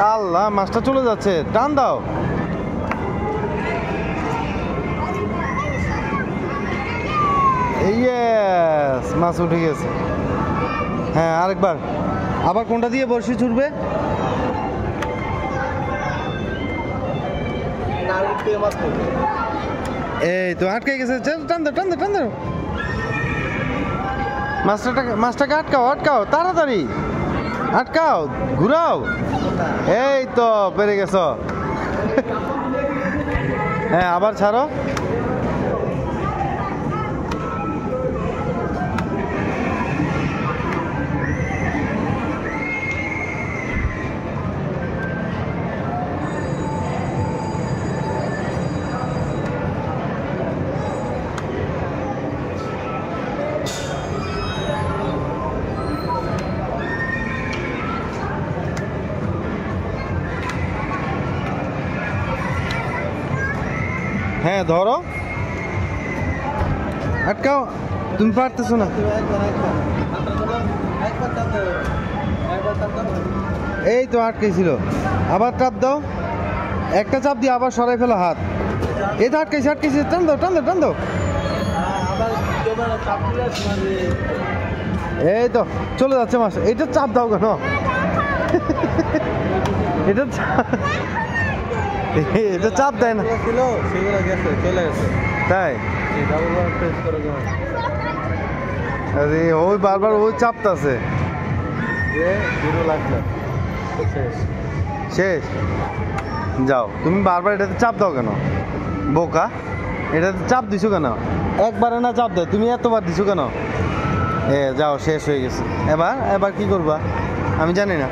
আল্লাহ, মাছটা চলে যাচ্ছে, টান দাও। ইয়েস, মাছ উঠে গেছে। হ্যাঁ, আরেকবার। আবার কোনটা দিয়ে বড়শি ছুটবে? এই তো আটকে গেছে, টান দাও টান দাও টান দাও। মাছটাকে আটকাও আটকাও, তাড়াতাড়ি আটকাও, ঘুরাও। এই তো পেরে গেছো। হ্যাঁ, আবার ছাড়ো। হ্যাঁ, ধরো, আটকাও। তুমি পারতেছো না। এই তো আটকেছিল, আবার চাপ দাও। একটা চাপ দিয়ে আবার সরাই ফেলো হাত। এই তো আটকেছে আটকেছে, টান দাও টান দাও টান দাও। এই তো চলে যাচ্ছে মাছ। এইটা চাপ দাও কেন? এটা এটা চাপ দেয় না, তাই? আরে ওই বারবার ওই চাপতাছে। শেষ। যাও, তুমি বারবার এটাতে চাপ দাও কেন বোকা? এটাতে চাপ দিছো কেন? একবারে না চাপ দাও, তুমি এতবার দিছো কেন? যাও, শেষ হয়ে গেছে। এবার কি করবা আমি জানি না।